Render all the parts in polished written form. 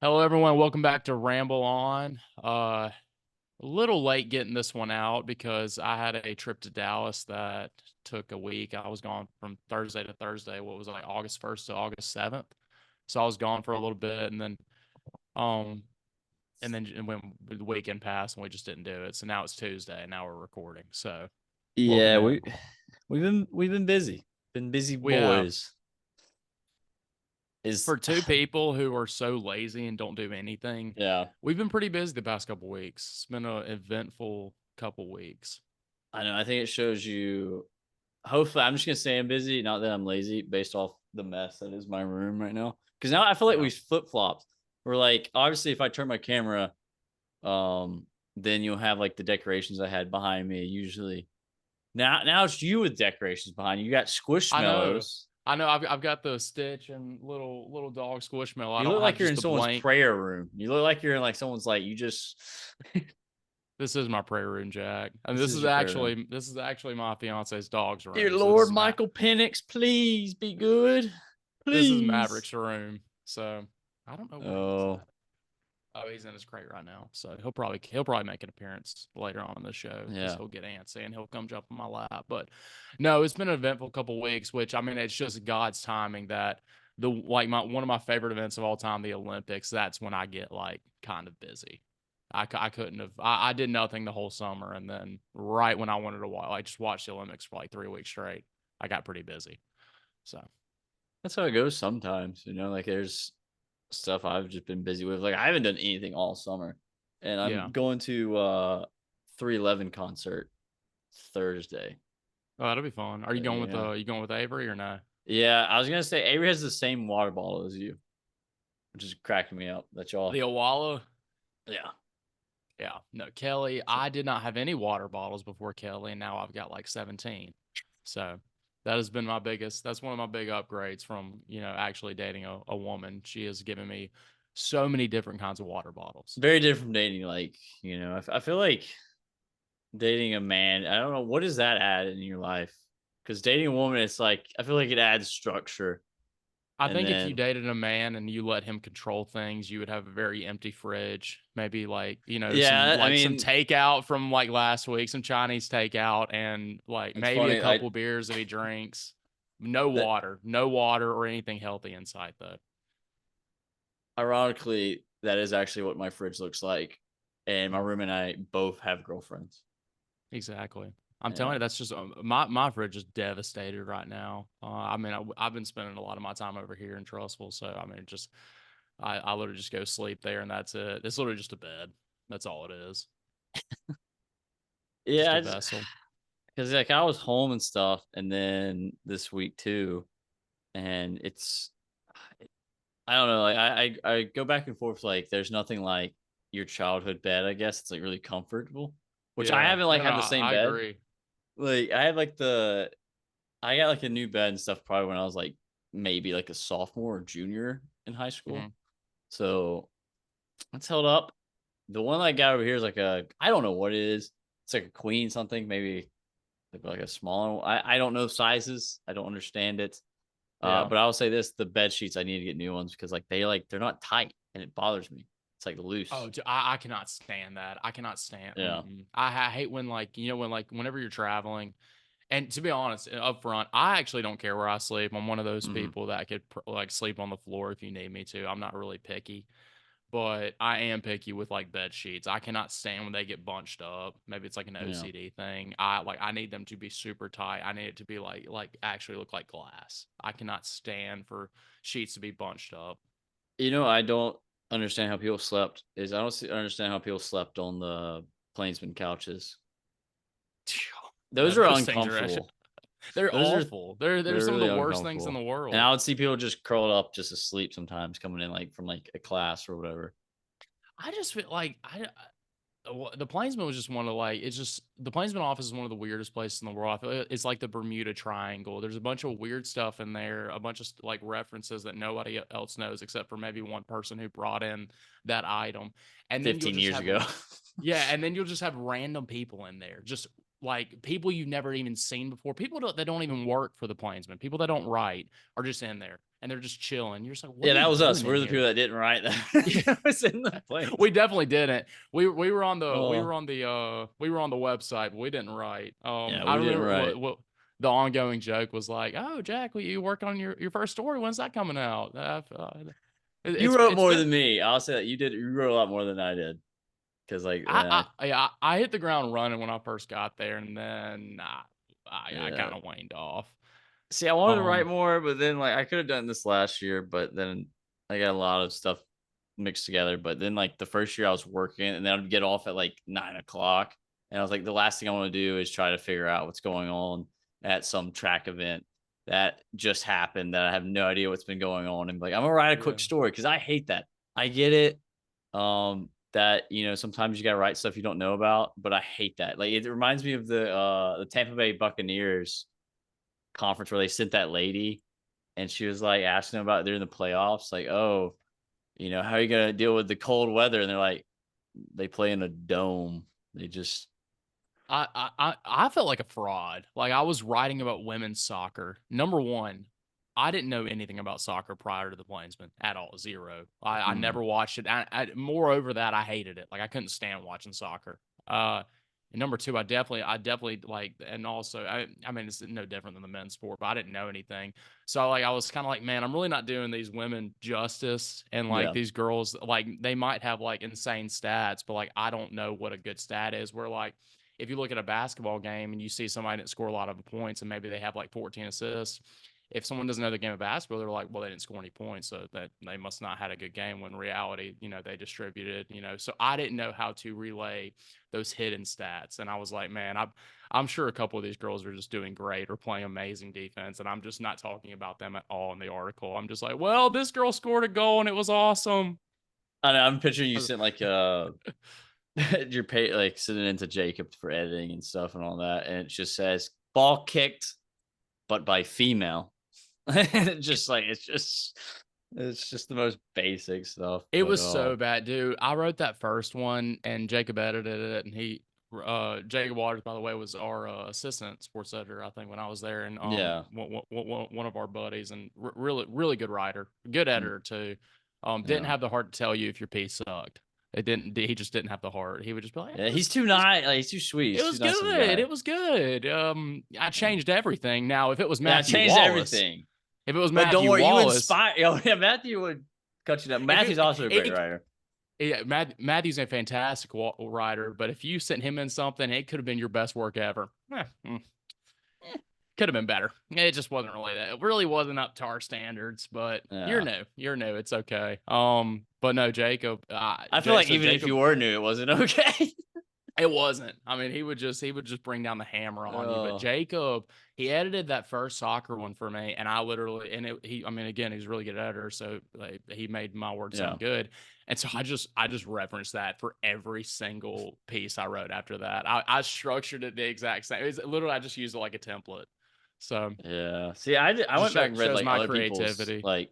Hello, everyone. Welcome back to Ramble On. A little late getting this one out because I had a trip to Dallas that took a week. I was gone from Thursday to Thursday. What was it, like August 1st to August 7th? So I was gone for a little bit, um, and when the weekend passed, and we just didn't do it. So now it's Tuesday, and now we're recording. So welcome Yeah, in. we've been busy. Been busy We have boys. Is for two people who are so lazy and don't do anything. yeah. We've been pretty busy the past couple weeks. It's been an eventful couple weeks. I know. I think it shows you. Hopefully, I'm just gonna say I'm busy, not that I'm lazy, based off the mess that is my room right now. Because now I feel like Yeah. we flip flopped. We're like, obviously, if I turn my camera, um, then you'll have like the decorations I had behind me. Usually, now it's you with decorations behind you. You got I know. squishmallows. I know. I've got the Stitch and little dog Squishmallow. I You don't look have like you're just in the someone's blank. prayer room. You look like you're in like someone's like you just. This is my prayer room, Jack. I mean, This is your prayer room. this is actually my fiance's dog's Dear room. So Lord, Michael Penix, please be good. This is Please. Maverick's room. So I don't know where he's Oh, at. Oh, he's in his crate right now. So he'll probably make an appearance later on in the show because yeah. he'll get antsy and he'll come jump in my lap. But no, it's been an eventful couple weeks, which I mean, it's just God's timing that the like my one of my favorite events of all time, the Olympics. That's when I get like kind of busy. I couldn't have I did nothing the whole summer, and then right when I wanted to watch, I just watched the Olympics for like 3 weeks straight. I got pretty busy. So That's how it goes sometimes. Like there's stuff I've just been busy with. Like I haven't done anything all summer. And yeah. I'm going to 311 concert Thursday. Oh, that'll be fun. Are Yeah. you going with Avery or no? Yeah, I was gonna say Avery has the same water bottle as you, which is cracking me up. That The y'all. Owala. Yeah. Yeah, no, Kelly, So I did not have any water bottles before Kelly, and now I've got like 17. So that has been that's one of my big upgrades from, actually dating a woman. She has given me so many different kinds of water bottles. very different from dating. Like, I feel like dating a man, I don't know, what does that add in your life? Because dating a woman, it's like I feel like it adds structure, I and think if you then dated a man and you let him control things, you would have a very empty fridge. Maybe like, yeah, I some mean, takeout from like last week, some Chinese takeout, and like it's maybe a funny. I couple beers that he drinks. that No water or anything healthy in sight though. ironically, that is actually what my fridge looks like, and my Mhm. room and I both have girlfriends. Exactly. I'm telling you, Yeah, that's just my fridge is devastated right now. I mean, I've been spending a lot of my time over here in Trustful, so I mean, just I literally just go sleep there, and that's it. It's literally just a bed. That's all it is. Just a yeah, vessel. because like I was home and stuff, and then this week too, and I don't know, like I go back and forth. Like, there's nothing like your childhood bed. I guess it's like really comfortable, which I Yeah. haven't like No, no, had the same I bed. agree. Like I got like a new bed and stuff probably when I was like maybe like a sophomore or junior in high school. Mhm. So it's held up. The one I got over here is like I don't know what it is. It's like a queen something, maybe like a smaller one. I don't know sizes. I don't understand it. Yeah. But I'll say this: the bed sheets I need to get new ones because they're not tight and it bothers me. It's like Oh, loose. I cannot stand that. I cannot stand. Yeah. I hate when like whenever you're traveling. And to be honest, up front, I actually don't care where I sleep. I'm one of those Hmm. people that could like sleep on the floor if you need me to. I'm not really picky, but I am picky with like bed sheets. I cannot stand when they get bunched up. Maybe it's like an Yeah. OCD thing. I need them to be super tight. I need it to be like actually look like glass. I cannot stand for sheets to be bunched up. I don't understand how people slept. I don't understand how people slept on the plainsman couches. No, Those are those things are uncomfortable. they're Those are awful. They're they're some of the really worst things in the uncomfortable. And world. I would see people just curled up just asleep sometimes coming in like from like a class or whatever. I just feel like the Plainsman was just one of like it's just the Plainsman office is one of the weirdest places in the world. I feel like it's like the Bermuda Triangle. There's a bunch of weird stuff in there, a bunch of like references that nobody else knows except for maybe one person who brought in that item. And then you'll 15 just years have ago. yeah, and then you'll just have random people in there, just like people you've never even seen before. People that don't even work for the Plainsmen. People that don't write are just in there and they're just chilling. You're just like, what Yeah, are you that was us. doing in We're the people here? that didn't write that. Yeah. That was in the place. We definitely didn't. We were on the Oh, we were on the website, but we didn't write. yeah, I we didn't remember write. what the ongoing joke was like, "Oh, Jack, will you work on your first story? When's that coming out?" You wrote It's more been than me. I'll say that you did. You wrote a lot more than I did. Because I hit the ground running when I first got there, and then I yeah. kind of waned off. See, I wanted to write Um, more, but then like I could have done this last year, but then I got a lot of stuff mixed together. But then like the first year I was working, and then I'd get off at like 9 o'clock, and I was like, the last thing I want to do is try to figure out what's going on at some track event that just happened that I have no idea what's been going on, and like I'm gonna write a quick yeah. story because I hate that. I get it. That sometimes you gotta write stuff you don't know about, but I hate that. Like it reminds me of the Tampa Bay Buccaneers conference where they sent that lady and she was like asking them about during the playoffs, like, oh, how are you gonna deal with the cold weather? And they're like, they play in a dome. They just I felt like a fraud. Like I was writing about women's soccer. Number one, I didn't know anything about soccer prior to the Plainsman at all. Zero. I mm, never watched it. Moreover, that I hated it. Like I couldn't stand watching soccer. And number two, I definitely like, and also, I mean, it's no different than the men's sport, but I didn't know anything. So like, I was kind of like, man, I'm really not doing these women justice. And like yeah, these girls, like they might have like insane stats, but like I don't know what a good stat is. Where like if you look at a basketball game and you see somebody that score a lot of points and maybe they have like 14 assists, if someone doesn't know the game of basketball, they're like, well, they didn't score any points, so that they must not had a good game. When in reality, they distributed. So I didn't know how to relay those hidden stats, and I was like, man, I'm sure a couple of these girls are just doing great or playing amazing defense, and I'm just not talking about them at all in the article. I'm just like, well, this girl scored a goal and it was awesome. I know, I'm picturing you sent like your pay like sending into Jacob for editing and stuff and all that, and it just says ball kicked, but by female. And it's just the most basic stuff. It But was so bad, dude. I wrote that first one and Jacob edited it and Jacob Waters, by the way, was our assistant sports editor, I think, when I was there, and yeah, one of our buddies, and really, really good writer, good mm, editor too. Didn't yeah, have the heart to tell you if your piece sucked. It didn't. He just didn't have the heart. He would just be like, yeah. He's too nice. Like, he's too sweet. it He's too was nice of a good. guy. It was good. I Yeah, changed everything. Now, if it was yeah. I Matthew changed Wallace, everything. if it was But don't Matthew worry, you Wallace, inspire. Oh yeah, Matthew would cut you down. if Matthew's also a great it writer. Yeah, Matthew's a fantastic writer, but if you sent him in something, it could have been your best work ever. Could have been better. It just wasn't really that. It really wasn't up to our standards, but you're Yeah, new. You're new. It's okay. But no, Jacob. I feel like So even if Jacob, you were new, it wasn't okay. it wasn't. I mean, he would just bring down the hammer on you. But Oh Jacob, he edited that first soccer one for me, and I literally I mean, again, he's a really good editor, so like, he made my word yeah, sound good. And so I just referenced that for every single piece I wrote after that. I structured it the exact same. It's literally I just used it like a template. So yeah. See, I just went back and read shows like my other people's creativity. like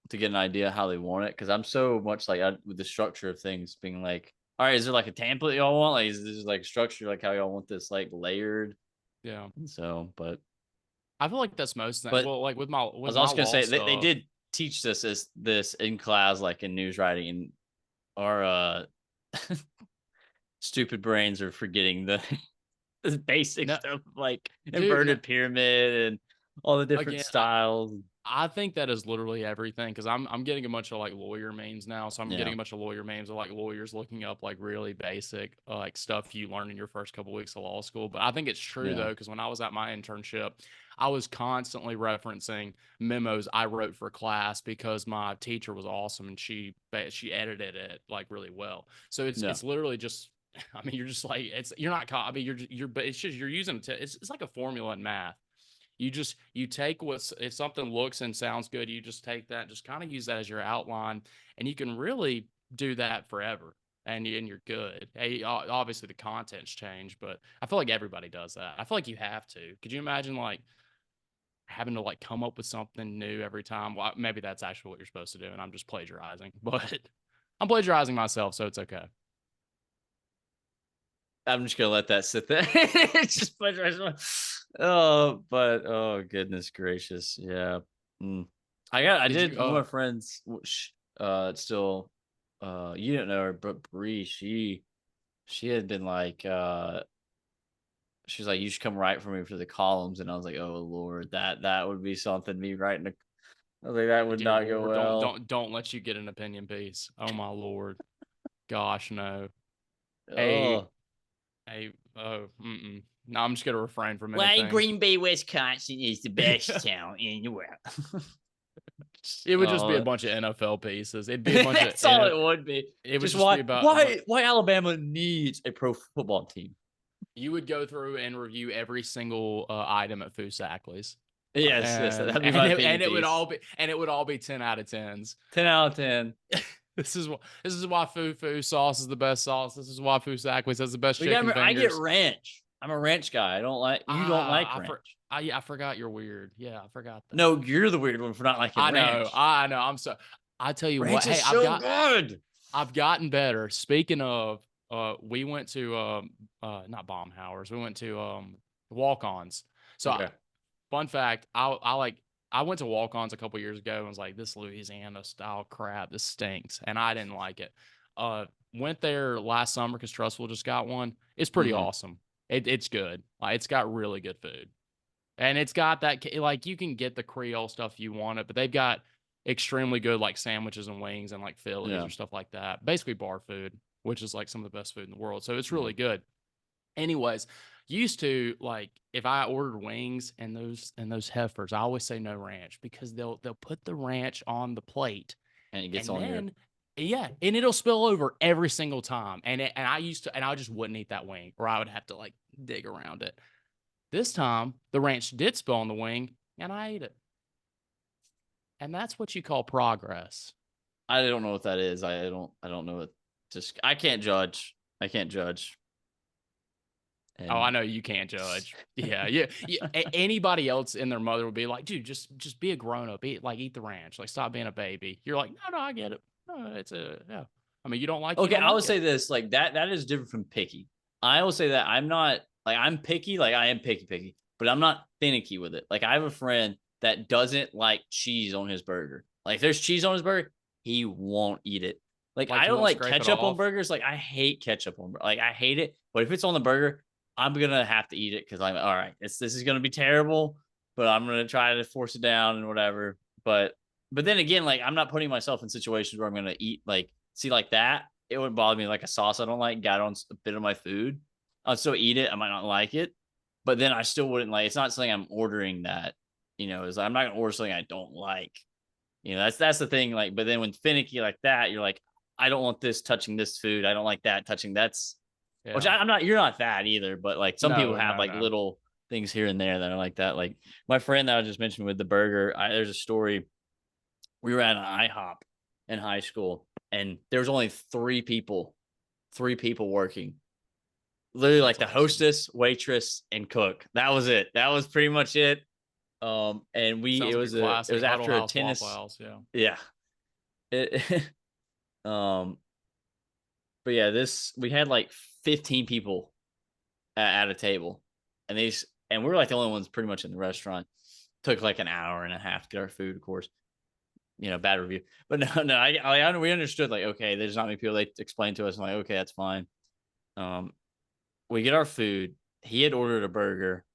to get an idea how they want it because I'm so much like with the structure of things being like, all right, is there like a template y'all want? Like, is this like structure like how y'all want this like layered? Yeah. And so, I feel like that's most things. but Well, like with my I was my also gonna law say they stuff. did teach this in class, like in news writing, and our stupid brains are forgetting the basic No, stuff like dude, no, inverted pyramid and all the different again, styles. I think that is literally everything because I'm getting a bunch of like lawyer memes now. So I'm Yeah, getting a bunch of lawyer memes of like lawyers looking up like really basic like stuff you learn in your first couple weeks of law school. But I think it's true yeah, though because when I was at my internship, I was constantly referencing memos I wrote for class because my teacher was awesome and she edited it like really well. So yeah, it's literally just. I mean, you're just like you're not. I mean, but it's just you're using it's like a formula in math. You take what's if something looks and sounds good, you just take that, just kind of use that as your outline, and you can really do that forever. And you're good. Hey, obviously the contents change, but I feel like everybody does that. I feel like you have to. Could you imagine like having to like come up with something new every time? Well, maybe that's actually what you're supposed to do, and I'm just plagiarizing. But I'm plagiarizing myself, so it's okay. I'm just gonna let that sit there. It's just oh, but oh goodness gracious, yeah. Mm. I Did did you one of my friends. Still, you didn't know her, but Bree, she had been like, she's like, you should come write for me for the columns, and I was like, oh Lord, that would be something. Me writing a, I was like, that would dear not go Lord, don't well. don't don't let you get an opinion piece. Oh my Lord. Gosh, no. A Oh, mm-mm. No, I'm just gonna refrain from why anything. Green Bay, Wisconsin is the best town in the world. It would just be a Oh, bunch of NFL pieces. It'd be a bunch of that's all it would be. it would Just just be about but why Alabama needs a pro football team. you would go through and review every single item at Foosackly's. Yes, yes, And that'd be my opinion and it would piece. all be and it would all be 10 out of 10s. 10 out of 10. This is why Foo sauce is the best sauce. This is why Foosackly's has the best We got. chicken I get fingers. ranch. I'm a ranch guy. I don't like. You don't like ranch. Yeah, I forgot you're weird. Yeah, I forgot that. No, you're the weird one for not liking ranch. I know. I tell you what. Ranch Hey, is so good. I've gotten better. Speaking of, we went to not Baumhauer's. We went to walk-ons. So Okay. fun fact, I went to walk-ons a couple years ago and was like, this Louisiana style crap, this stinks, and I didn't like it. Went there last summer because Trustful just got one. It's pretty Mm-hmm. awesome. It's good. Like, it's got really good food. And it's got that, like, you can get the Creole stuff you want it, but they've got extremely good, like, sandwiches and wings and, like, Phillies Yeah. or stuff like that. Basically, bar food, which is, like, some of the best food in the world. So it's really Mm-hmm. good. Anyways, used to, like, if I ordered wings and those heifers, I always say no ranch because they'll put the ranch on the plate And it gets and on your. then yeah, and it'll spill over every single time. And I just wouldn't eat that wing, or I would have to like dig around it. This time, the ranch did spill on the wing, and I ate it. And that's what you call progress. I don't know what that is. I don't know what. Just I can't judge. I can't judge. Oh, I And know you can't judge. Yeah, yeah. Anybody else and their mother would be like, dude, just be a grown up. Eat the ranch. Like, stop being a baby. You're like, no, I get it. No, it's a yeah. I mean, you okay, don't I like would it. say this like that is different from picky. I will say that I'm not like I'm picky, like I am picky, but I'm not finicky with it. Like I have a friend that doesn't like cheese on his burger. Like if there's cheese on his burger, he won't eat it. Like Like, I you don't won't like scrape it ketchup on off. burgers. Like I hate ketchup on like I hate it. But if it's on the burger, I'm gonna have to eat it because I'm all right. This is gonna be terrible, but I'm gonna try to force it down and whatever. But then again, like I'm not putting myself in situations where I'm gonna eat like see like that. It wouldn't bother me like a sauce I don't like got on a bit of my food. I'll still eat it. I might not like it, but then I still wouldn't like. It's not something I'm ordering that is I'm not gonna order something I don't like. That's the thing. Like, but then when finicky like that, you're like, I don't want this touching this food. I don't like that touching that's. Which Yeah. I'm not. You're not that either. But like some people No, have no, like no. little things here and there that are like that. Like my friend that I just mentioned with the burger. There's a story. We were at an IHOP in high school, and there was only three people working. Literally, like That's the awesome. hostess, waitress, and cook. That was it. That was pretty much it. And Sounds like a it classic was Huddle after a House Waffle tennis. House. Yeah. Yeah. It, um, but yeah, this we had like 15 people at a table, and and we were like the only ones pretty much in the restaurant. Took like an hour and a half to get our food, of course. Bad review, but no, we understood like okay, there's not many people. They explained to us, and like okay, that's fine. Um, we get our food. He had ordered a burger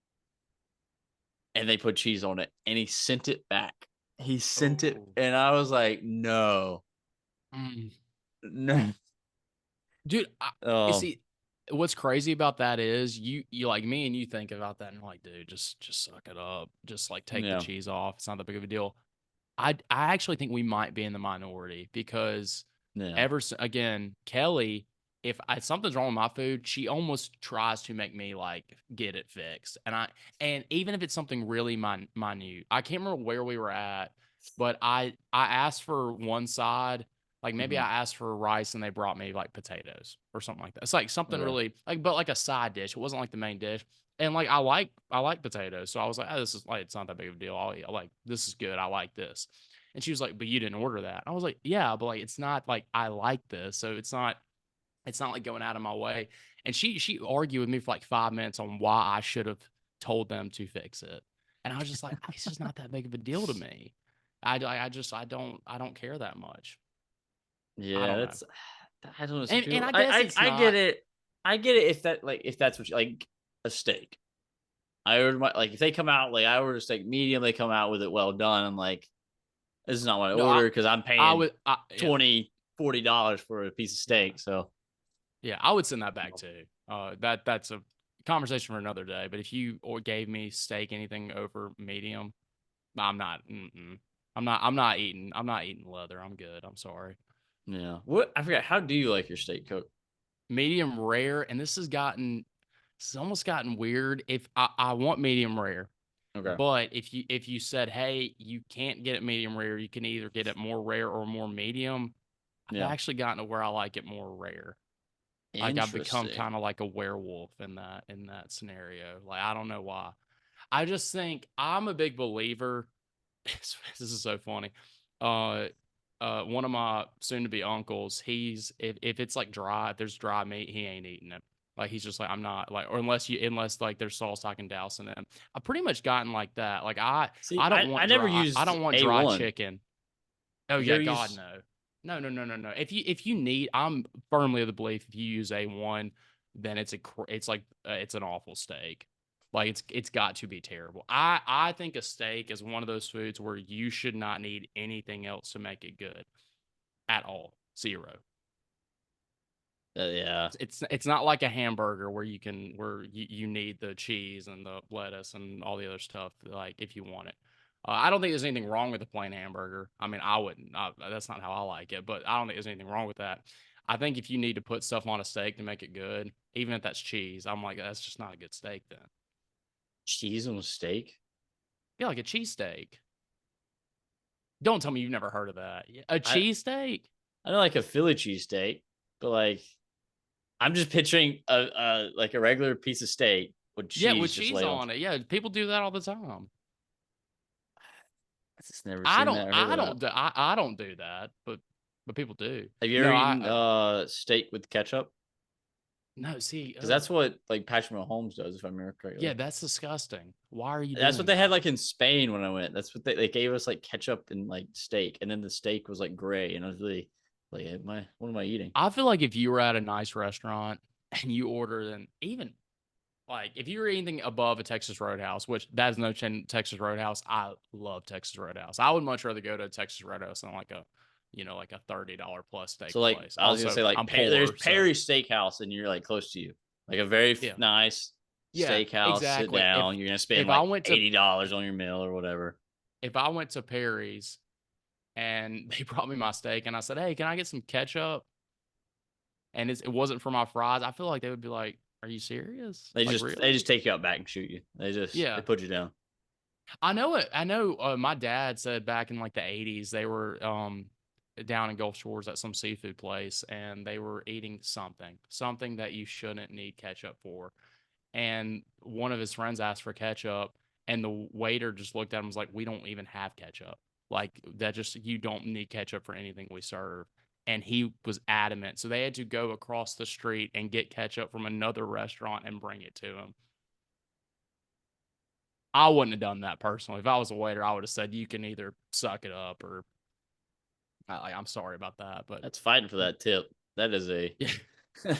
and they put cheese on it and he sent it back. He sent it Oh. and I was like, no, Mm. no. Dude, you Um, see, what's crazy about that is you like me and you think about that and you're like, dude, just suck it up. Just like take the yeah, cheese off. It's not that big of a deal. I actually think we might be in the minority because yeah. again, Kelly, if something's wrong with my food, she almost tries to make me like get it fixed. And even if it's something really minute, I can't remember where we were at, but I asked for one side, like maybe Hmm. I asked for rice and they brought me like potatoes or something like that. It's like something Okay. really like, but like a side dish. It wasn't like the main dish. And like I like potatoes, so I was like, oh, this is like it's not that big of a deal. I'll eat. Like this is good. I like this. And she was like, but you didn't order that. I was like, yeah, but like it's not like I like this, so it's not It's not like going out of my way. And she argued with me for like 5 minutes on why I should have told them to fix it. And I was just like, it's just not that big of a deal to me. I don't care that much. I Yeah, don't know. that's I don't know. Some And people, I guess it's I get not. it. I get it if that's what you like a steak. I order my like if they come out like I order a steak medium, they come out with it well done. I'm like, this is not what I No, ordered because I'm I paying would yeah. 20 $40 for a piece of Yeah. steak. So Yeah, I would send that back too. That's a conversation for another day. But if you or gave me steak anything over medium, I'm not. I'm not eating. I'm not eating leather. I'm good. I'm sorry. yeah, what I forgot. How do you like your steak cooked? Medium rare, and this has almost gotten weird. If I want medium rare, Okay, but if you said, hey, you can't get it medium rare, you can either get it more rare or more medium. I've yeah, actually gotten to where I like it more rare. Like I've become interesting. kind of like a werewolf in that scenario. Like I don't know why. I just think I'm a big believer. This is so funny. Uh, one of my soon-to-be uncles, if it's like dry, if there's dry meat, he ain't eating it. Like he's just like I'm not like, or unless like there's sauce I can douse in it. I've pretty much gotten like that. Like See, I don't I want never dry. I used don't want dry A1. chicken. Oh Did you yeah, ever God use? no. No, no, no, no, no. If you need, I'm firmly of the belief if you use A1, then it's like it's an awful steak. Like it's got to be terrible. I think a steak is one of those foods where you should not need anything else to make it good at all. Zero. Yeah, It's not like a hamburger where you need the cheese and the lettuce and all the other stuff like if you want it. I don't think there's anything wrong with a plain hamburger. I mean, I wouldn't. That's not how I like it, but I don't think there's anything wrong with that. I think if you need to put stuff on a steak to make it good, even if that's cheese, I'm like that's just not a good steak then. cheese on a steak. Yeah, like a cheesesteak. Don't tell me you've never heard of that. A I cheesesteak? I don't like a Philly cheesesteak, but like I'm just picturing a like a regular piece of steak with Yeah, with cheese just cheese laid on on top. it. Yeah, people do that all the time. I just never seen that or heard of that. I don't do that, but people do. Have you ever No, eaten steak with ketchup? no, see, Because that's what like Patrick Mahomes does, if I remember yeah, correctly. that's disgusting. Why are you That's what doing they had that? like in Spain when I went. That's what they gave us like ketchup and like steak, and then the steak was like gray, and I was really like, what am I eating? I feel like if you were at a nice restaurant and you ordered and even like if you were anything above a Texas Roadhouse, which that's no Texas Roadhouse, I love Texas Roadhouse. I would much rather go to a Texas Roadhouse than like like a $30 plus steak So like place. I was gonna Also, say like I'm There's poor, so Perry Steakhouse, and you're like close to you, like a very yeah, nice yeah, steakhouse. Sit exactly. down. You're gonna spend If I like went to $80 on your meal or whatever. if I went to Perry's and they brought me my steak and I said, "Hey, can I get some ketchup?" and it wasn't for my fries, I feel like they would be like, "Are you serious? Like They really?" just take you out back and shoot you. They Yeah, put you down. I know it. I know. My dad said back in like the '80s they were down in Gulf Shores at some seafood place and they were eating something that you shouldn't need ketchup for. And one of his friends asked for ketchup, and the waiter just looked at him and was like, "We don't even have ketchup. Like that just you don't need ketchup for anything we serve." And he was adamant. So they had to go across the street and get ketchup from another restaurant and bring it to him. I wouldn't have done that personally. If I was a waiter, I would have said, "You can either suck it up or I'm sorry about that." But That's fighting for that tip. That is a. yeah,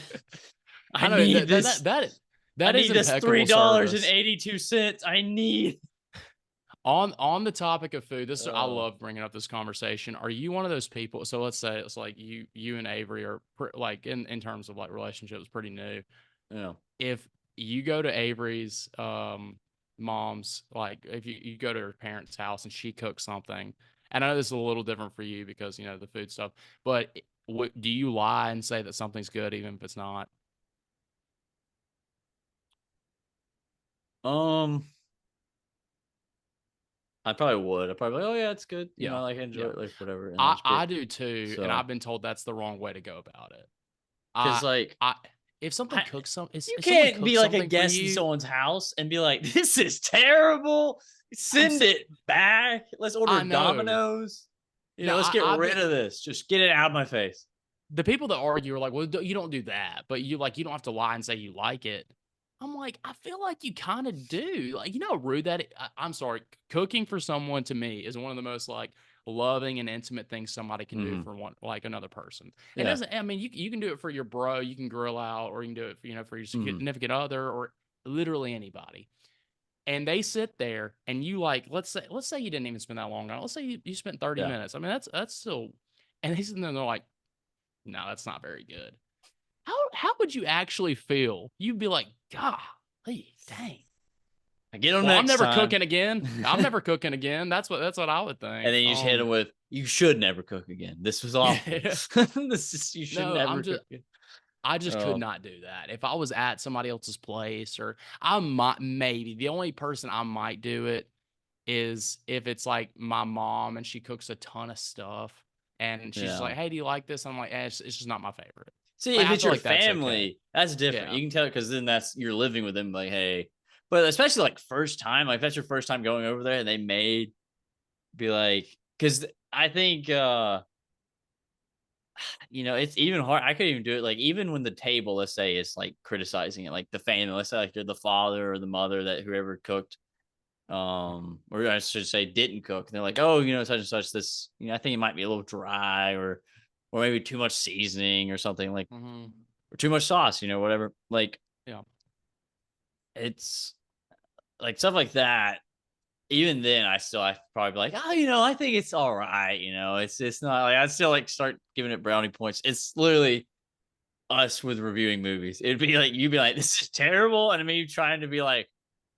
I I know need that that this. that that, I that is need this impeccable service. $3.82. I need. On the topic of food, this I Uh, love bringing up this conversation. Are you one of those people? So let's say it's like you and Avery are like in terms of like relationships, pretty new. yeah. If you go to Avery's mom's, like if you go to her parents' house and she cooks something, and I know this is a little different for you because the food stuff, but do you lie and say that something's good even if it's not? Um, I probably would. I probably like, oh yeah, it's good. Yeah, I like enjoy yeah. it, like whatever, and I'll I just be I like, do too, and so I've been told that's the wrong way to go about it. because I like I if something I, cooks some you if someone can't be cooks like a something for guest in you, someone's house and be like, this is terrible. I'm Send saying it back. Let's order I know. Domino's. Now Let's get I've rid been of this. Just get it out of my face. the people that argue are like, well, you don't do that, but you don't have to lie and say you like it. I'm like, I feel like you kind of do. Like, you know how rude I'm sorry. Cooking for someone to me is one of the most like loving and intimate things somebody can do Mhm. for one, like another person. It Yeah. doesn't, I mean, you can do it for your bro, you can grill out, or you can do it, for your Mhm. significant other, or literally anybody. And they sit there and you like, let's say you didn't even spend that long on it. Let's say you spent 30 Yeah. minutes. I mean, that's still, and they sit there and they're like, no, that's not very good. How would you actually feel? You'd be like, golly, dang. I get them Well, I'm next never time. cooking again. I'm never cooking again. That's what I would And think. then you just hit them with, "You should never cook again. This was awful. Yeah. You should No, never cook again." I just could Oh, not do that. If I was at somebody else's place, or I might, maybe the only person I might do it is if it's like my mom and she cooks a ton of stuff and she's just yeah. like, "Hey, do you like this?" I'm like, it's just not my favorite. See, Like, if I it's feel your like that's okay. family, that's different. Yeah. You can tell because then that's you're living with them. Like, hey, but especially like first time, like if that's your first time going over there, and they may be like, because I think it's even hard. I couldn't even do it. Like even when the table, let's say, is like criticizing it, like the family, let's say like you're the father or the mother that whoever cooked, or I should say didn't cook. And they're like, oh, such and such. This, I think it might be a little dry, or maybe too much seasoning or something like, Mhm. or too much sauce, whatever. Like Yeah. it's like stuff like that. Even then, I probably be like, oh, I think it's all right. It's not like I'd still like start giving it brownie points. It's literally us with reviewing movies. It'd be like you'd be like, this is terrible, and I mean, you trying to be like,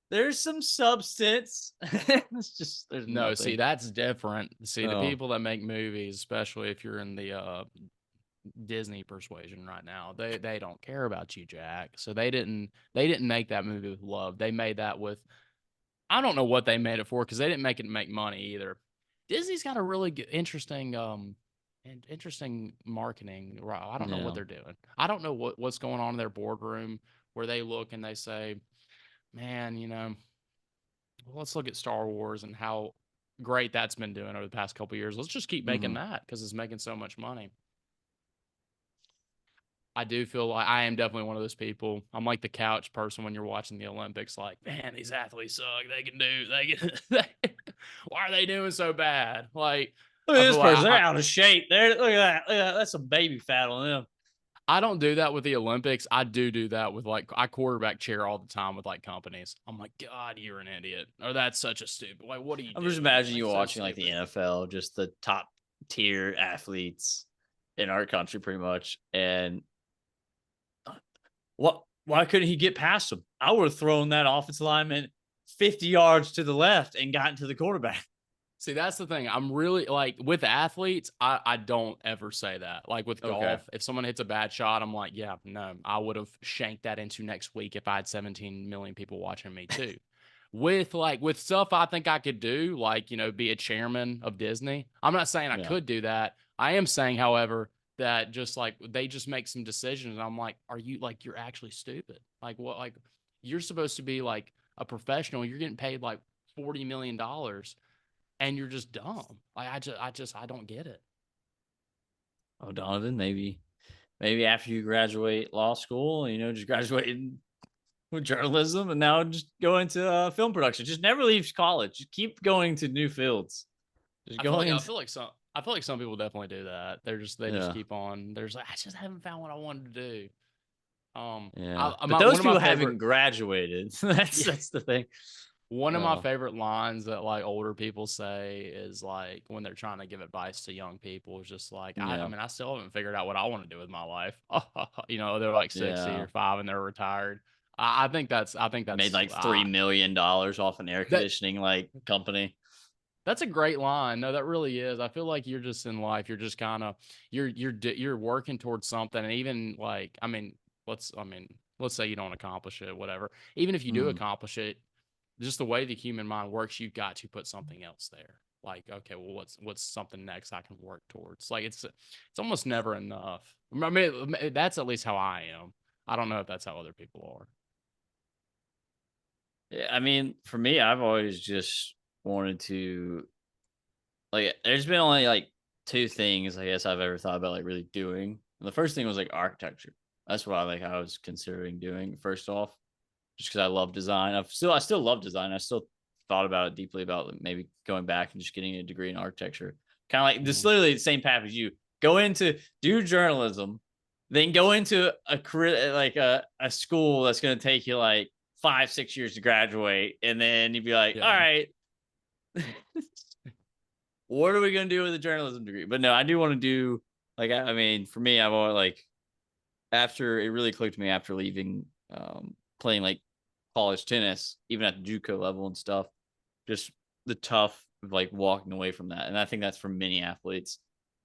there's some substance. It's just there's No, see, nothing. that's different. See, the Oh people that make movies, especially if you're in the Disney persuasion right now, they don't care about you, Jack. So they didn't make that movie with love. They made that with, I don't know what they made it for, because they didn't make it make money either. Disney's got a really good, interesting marketing. I don't know what yeah. they're doing. I don't know what's going on in their boardroom where they look and they say, man, well, let's look at Star Wars and how great that's been doing over the past couple years. Let's just keep making Hmm. that because it's making so much money. I do feel like I am definitely one of those people. I'm like the couch person when you're watching the Olympics. Like, man, these athletes suck. Why are they doing so bad? Like, Look at I this feel like person. They're out of shape. Look at that. Look at that. That's some baby fat on them. I don't do that with the Olympics. I do that with like, I quarterback chair all the time with like companies. I'm like, God, you're an idiot, or that's such a stupid. Like, what are you I'm just doing? imagining Like, you so watching like the stupid. NFL, just the top tier athletes in our country, pretty much. And what? Why couldn't he get past him? I would have thrown that offensive lineman 50 yards to the left and gotten to the quarterback. See, that's the thing. I'm really like with athletes, I don't ever say that. Like with Okay. golf, if someone hits a bad shot, I'm like, yeah, no, I would have shanked that into next week if I had 17 million people watching me too. With stuff I think I could do, like, be a chairman of Disney. I'm not saying I Yeah. could do that. I am saying, however, that just like they just make some decisions. And I'm like, are you like you're actually stupid? Like what you're supposed to be like a professional. You're getting paid like $40 million and you're just dumb. Like I don't get it. Oh, Donovan, maybe after you graduate law school, just graduate with journalism and now just go into film production. Just never leave college. Just keep going to new fields. Just I feel going like I into feel like some I feel like some people definitely do that. They just yeah. keep on. There's like I just haven't found what I wanted to do. Yeah. But One those of my people favorite haven't graduated. that's yeah, that's the thing. one of my Oh, favorite lines that like older people say is like when they're trying to give advice to young people is just like I yeah. mean I still haven't figured out what I want to do with my life. They're like 60 Yeah. or 5 and they're retired. I think that's Made like $3 million off an air that conditioning like company. That's a great line. No, that really is. I feel like you're just in life. You're just kind of you're working towards something, and even like let's say you don't accomplish it, whatever. Even if you do Hmm. accomplish it, just the way the human mind works, you've got to put something else there. Like, okay, well, what's something next I can work towards? Like, it's almost never enough. I mean, that's at least how I am. I don't know if that's how other people are. Yeah, I mean, for me, I've always just wanted to like there's been only like two things I guess I've ever thought about like really doing. And the first thing was like architecture. That's what I was considering doing first off, just because I love design. I still love design. I still thought about it deeply about maybe going back and just getting a degree in architecture. Kind of like this, Mm. literally the same path as you. Go into do journalism, then go into a career like a school that's going to take you like 5-6 years to graduate, and then you'd be like, all Yeah. right, what are we going to do with a journalism degree? But no, I do want to do like I mean, for me, I've always like after it really clicked to me after leaving playing like college tennis, even at the JUCO level and stuff, just the tough of like walking away from that. And I think that's for many athletes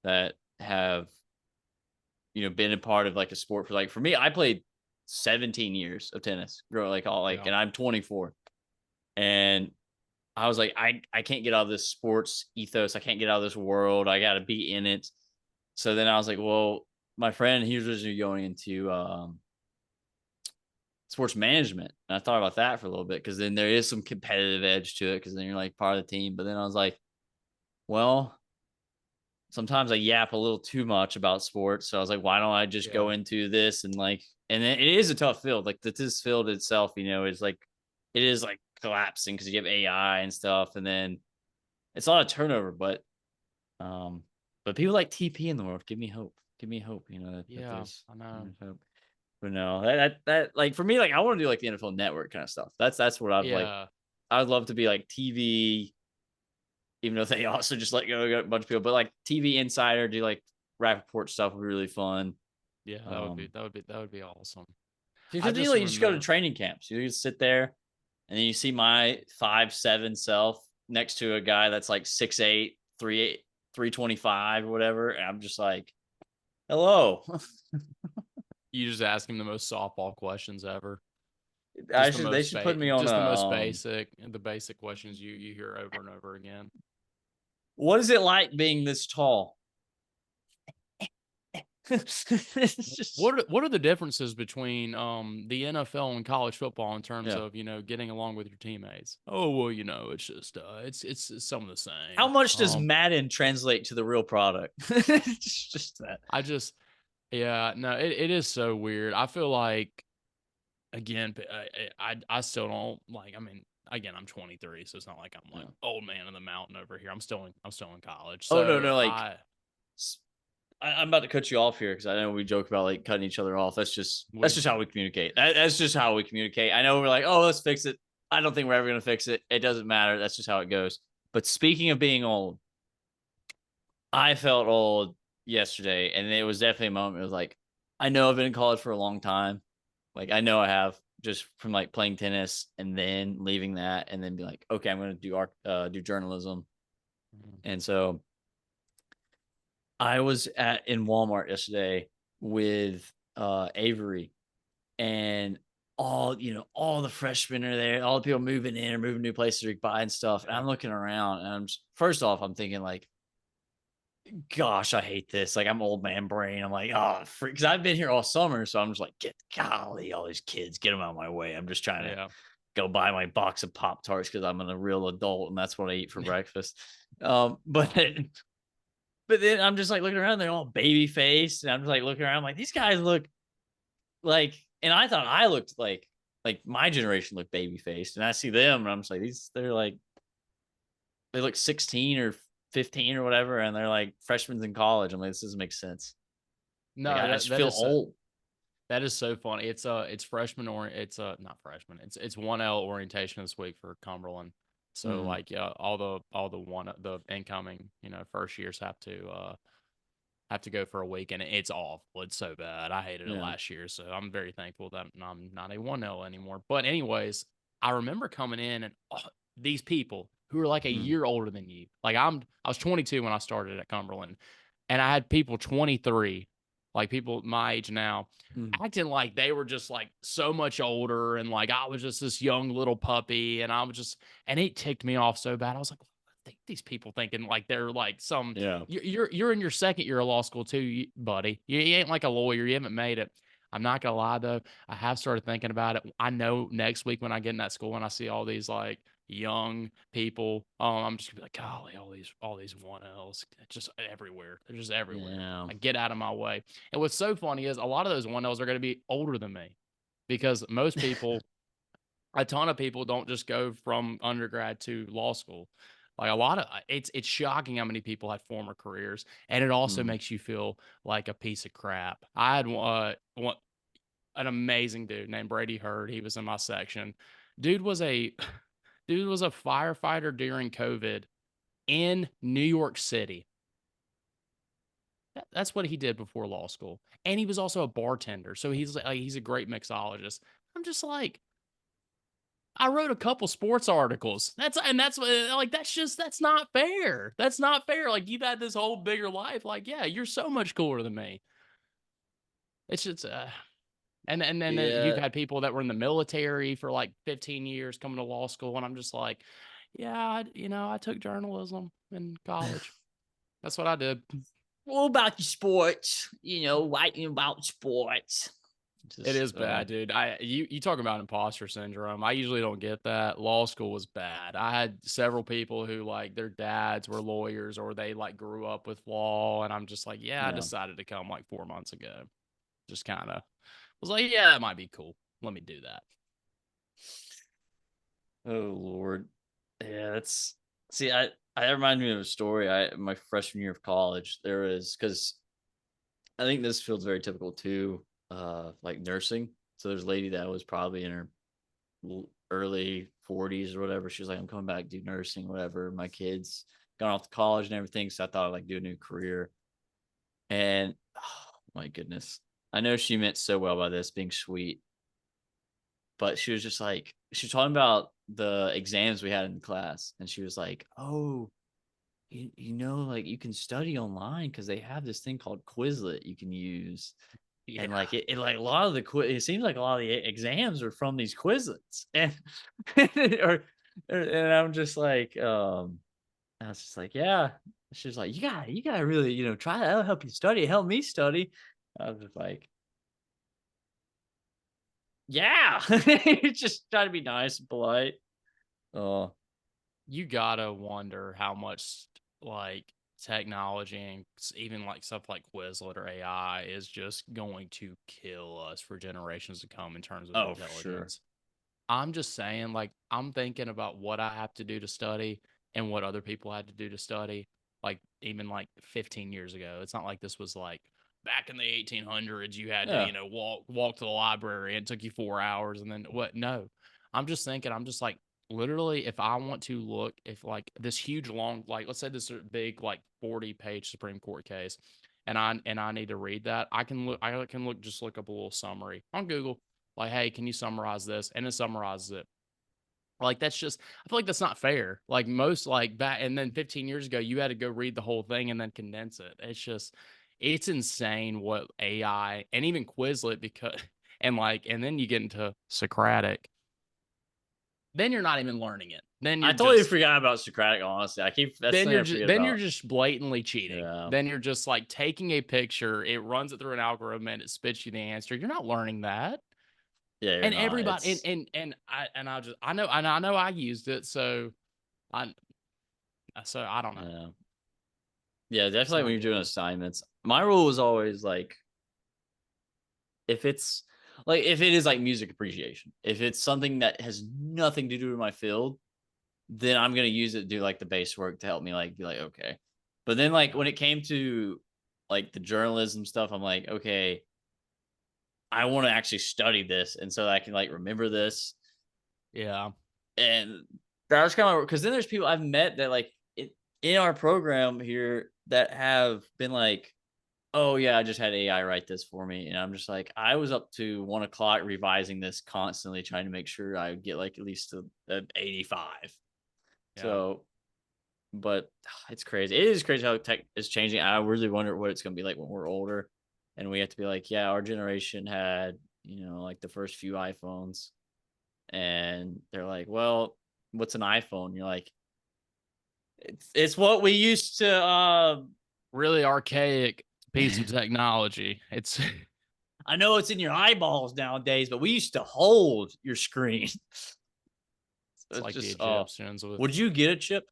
that have, been a part of like a sport for like for me, I played 17 years of tennis, grow like all like, Yeah. and I'm 24. And I was like, I can't get out of this sports ethos. I can't get out of this world. I got to be in it. So then I was like, well, my friend, he was originally going into sports management. And I thought about that for a little bit because then there is some competitive edge to it because then you're like part of the team. But then I was like, well, sometimes I yap a little too much about sports. So I was like, why don't I just Yeah. go into this and like, and it is a tough field. Like this field itself, is like, it is like collapsing because you have AI and stuff. And then it's a lot of turnover, um, but people like TP in the world give me hope. Give me hope, that Yeah. I know. there's hope. But no, that like for me, like I want to do like the NFL Network kind of stuff. That's what I'd like. Yeah. I'd love to be like TV, even though they also just let go a bunch of people. But like TV insider, do like rap report stuff would be really fun. Yeah. Um, That would be awesome. I because just you just go to remember. training camps. You just sit there, and then you see my 5'7" self next to a guy that's like 6'8", 325 or whatever, and I'm just like, hello. You just ask him the most softball questions ever. I should they should put me on Just a the most the basic questions you hear over and over again. what is it like being this tall? It's just What are the differences between the NFL and college football in terms yeah. of, getting along with your teammates? Oh, well, it's just it's some of the How same. much does Madden translate to the real product? It's just that. I just yeah, no, it is so weird. I feel like again, I still don't like. I mean, again, I'm 23, so it's not like I'm like Yeah. old man of the mountain over here. I'm still in college, Oh no, so no, like I'm about to cut you off here because I know we joke about like cutting each other off. That's we just how we communicate. That's just how we communicate. I know we're like, oh, let's fix it. I don't think we're ever gonna fix it. It doesn't matter. That's just how it goes. But speaking of being old, I felt old yesterday, and it was definitely a moment. It was like, I know I've been in college for a long time. Like I know I have just from like playing tennis and then leaving that and then be like, okay, I'm gonna do journalism. Mhm. And so I was in Walmart yesterday with Avery and all the freshmen are there, all the people moving in or moving new places to buy and stuff. And Yeah. I'm looking around and first off, I'm thinking like, gosh, I hate this. Like I'm old man brain. I'm like, oh, because I've been here all summer. So I'm just like, golly, all these kids, get them out of my way. I'm just trying to Yeah. go buy my box of Pop Tarts because I'm a real adult and that's what I eat for breakfast. But but then I'm just like looking around, they're all baby faced, and I'm just like looking around, like these guys look like, and I thought I looked like my generation looked baby faced, and I see them, and I'm just like they're like they look 16 or 15 or whatever, and they're like freshmen in college. I'm like, this doesn't make sense. Like No, I just feel old. that is so funny. It's freshman or it's not freshman. It's 1L orientation this week for Cumberland. So Mm, like yeah, all the one the incoming first years have to go for a week, and it's awful. It's so bad. I hated it yeah. last year, so I'm very thankful that I'm not a 1L anymore. But anyways, I remember coming in and these people who are like a Mm, year older than you. Like I was 22 when I started at Cumberland, and I had people 23, like people my age now, mm, acting like they were just like so much older, and like I was just this young little puppy, and I was just, and it ticked me off so bad. I was like, I think these people thinking like they're like some yeah. you're in your second year of law school too, buddy. You ain't like a lawyer. You haven't made it. I'm not gonna lie though. I have started thinking about it. I know next week when I get in that school and I see all these like young people. I'm just gonna be like, golly, all these 1Ls just everywhere. They're just everywhere. Yeah. Like, get out of my way. And what's so funny is a lot of those 1Ls are going to be older than me, because most people, a ton of people, don't just go from undergrad to law school. Like, a lot of it's shocking how many people have former careers, and it also Mm. makes you feel like a piece of crap. I had an amazing dude named Brady Hurd. He was in my section. Dude was a dude was a firefighter during COVID in New York City. That's what he did before law school, and he was also a bartender. So he's a great mixologist. I'm just like, I wrote a couple sports articles. That's like, that's not fair. That's not fair. Like, you've had this whole bigger life. Like, yeah, you're so much cooler than me. It's just and then you've Yeah. had people that were in the military for like 15 years coming to law school, and I'm just like, yeah, I took journalism in college. That's what I did. What about your sports? Writing about sports. It Just is bad, dude. You talk about imposter syndrome. I usually don't get that. Law school was bad. I had several people who, like, their dads were lawyers, or they like grew up with law, and I'm just like, yeah, I yeah. decided to come like 4 months ago. Just kind of was like, yeah, that might be cool. Let me do that. Oh Lord. Yeah, that's see, I remind me of a story. My freshman year of college, there was because I think this field's very typical too, like nursing. So there's a lady that was probably in her early 40s or whatever. She was like, I'm coming back to do nursing, whatever. My kids gone off to college and everything. So I thought I'd like do a new career. And oh my goodness. I know she meant so well by this, being sweet, but she was just like, she was talking about the exams we had in class. And she was like, oh, like you can study online because they have this thing called Quizlet you can use. And Yeah. like like a lot of the it seems like a lot of the exams are from these Quizlets. And and I'm just like, I was just like, yeah. She's like, you gotta really, try that. That'll help you study. Help me study. I was just like, yeah. Just try to be nice and polite. Oh, You gotta wonder how much, like, technology and even like stuff like Quizlet or AI is just going to kill us for generations to come in terms of oh, for sure. intelligence. I'm just saying, like, I'm thinking about what I have to do to study and what other people had to do to study, like, even like 15 years ago. It's not like this was like back in the 1800s, you had to, Yeah. walk to the library and it took you 4 hours. And then what? No, I'm just thinking, I'm just like, literally, if I want to look, if like this huge, long, like, let's say this big, like, 40-page Supreme Court case, and I need to read that, just look up a little summary on Google, like, hey, can you summarize this? And it summarizes it. Like, that's just, I feel like that's not fair. Like, most, like, back, and then 15 years ago, you had to go read the whole thing and then condense it. It's insane what AI and even Quizlet, because, and then you get into Socratic, then you're not even learning it. I totally forgot about Socratic, honestly. That's the thing I forget Then you're about. just blatantly cheating. Yeah. Then you're just like taking a picture, it runs it through an algorithm, and it spits you the answer. You're not learning that. Yeah, you're And not. everybody, It's I know I used it, I I don't know. yeah. Yeah, It's definitely when not you're doing good. assignments. My rule was always like, if it's if it is like music appreciation, if it's something that has nothing to do with my field, then I'm gonna use it to do like the base work to help me like be like, okay. But then like Yeah. when it came to like the journalism stuff, I'm like, okay, I want to actually study this and so that I can like remember this. Yeah. And that was kind of because then there's people I've met that like in our program here that have been like, oh yeah, I just had AI write this for me. And I'm just like, I was up to 1 o'clock revising this constantly, trying to make sure I would get like at least a 85. Yeah. So, but it's crazy. It is crazy how tech is changing. I really wonder what it's going to be like when we're older. And we have to be like, yeah, our generation had, like the first few iPhones. And they're like, well, what's an iPhone? You're like, it's what we used to Really archaic piece of technology. It's I know it's in your eyeballs nowadays, but we used to hold your screen. It's It's like the just Egyptians with. would you get a chip?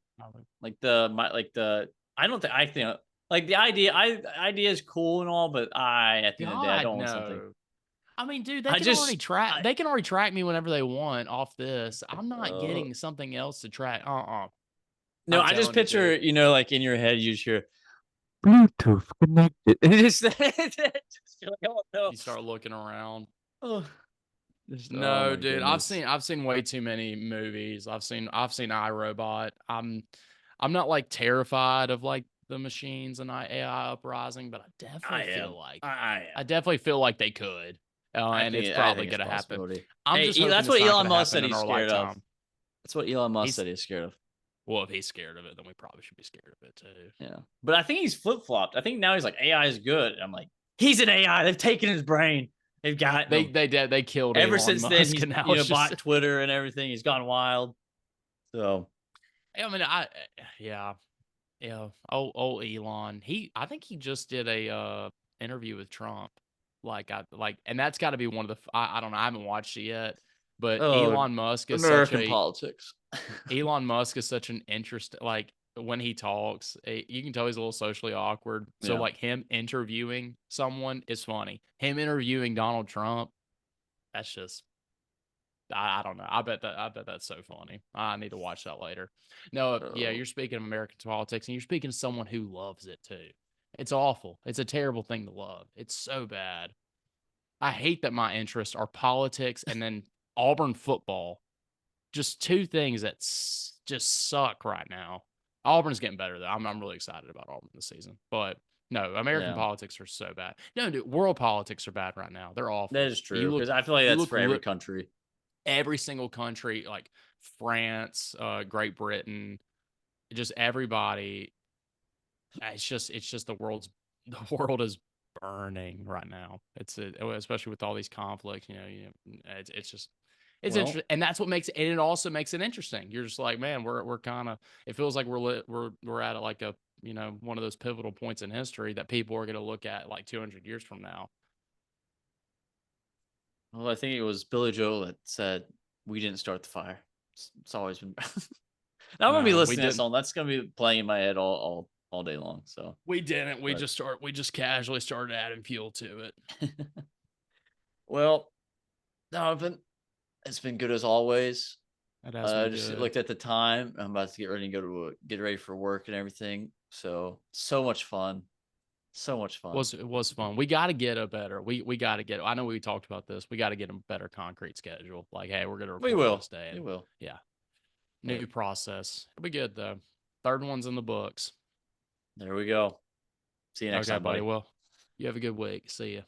Like the I don't think I think like the idea is cool and all, but I at the end of the day I God, don't want something. no. I mean, dude, I just I they can already track me whenever they want off this. I'm not uh getting something else to track. no, I'm I just telling you, picture, dude. like in your head you just hear Bluetooth connected. And just you're like, oh no. You start looking around. Oh, just oh No, my dude, goodness. I've seen way too many movies. I've seen iRobot. I'm not like terrified of like the machines and AI uprising, but I am. I I am. definitely feel like they could, and it's I probably think it's a gonna happen. possibility. I'm Hey, just hoping That's it's what not Elon gonna Musk happen said in he's our scared of. lifetime. That's what Elon Musk He's said he's scared of. Well, if he's scared of it, then we probably should be scared of it too. Yeah. But I think he's flip flopped. I think now he's like, AI is good. I'm like, he's an AI. They've taken his brain. They've gotten him. They killed Ever Elon since then, Musk, he's, and now it's just. bought Twitter and everything. He's gone wild. So, I mean, yeah. Yeah, old Elon. I think he just did a interview with Trump. And that's got to be one of the. I don't know. I haven't watched it yet, but oh, American politics. Elon Musk is such an interest. Like when he talks, you can tell he's a little socially awkward. So Yeah. like him interviewing someone is funny. Him interviewing Donald Trump, that's just. I don't know. I bet that's so funny. I need to watch that later. No, yeah, Oh, you're speaking of American politics, and you're speaking to someone who loves it too. It's awful. It's a terrible thing to love. It's so bad. I hate that my interests are politics and then Auburn football. Just two things that just suck right now. Auburn's getting better though. I'm really excited about Auburn this season. But no, American yeah. politics are so bad. No, dude, world politics are bad right now. They're That awful. is true. Because I feel like You that's look for every country. every single country, like France, Great Britain, just everybody. It's just the world is burning right now. Especially with all these conflicts. It's just it's Well, interesting, and that's what makes it. And it also makes it interesting. You're just like, man, we're kind of. It feels like we're at like a one of those pivotal points in history that people are going to look at like 200 years from now. I think it was Billy Joel that said, "We didn't start the fire." It's always been. Now I'm gonna be No, we listening to that didn't. song. That's gonna be playing in my head all day long. So, We didn't. but We just casually started adding fuel to it. well, Donovan, it's been good as always. That has been Just good. looked at the time. I'm about to get ready and go to get ready for work and everything. So much fun. So much fun. It was fun. We got to get a better. We got to get. I know we talked about this. We got to get a better concrete schedule. Like, hey, we're gonna We record on will. this day, We and will. yeah, new Hey, process. It'll be good though. Third one's in the books. there we go. See you next Okay, time, buddy. buddy. Well, you have a good week. See ya.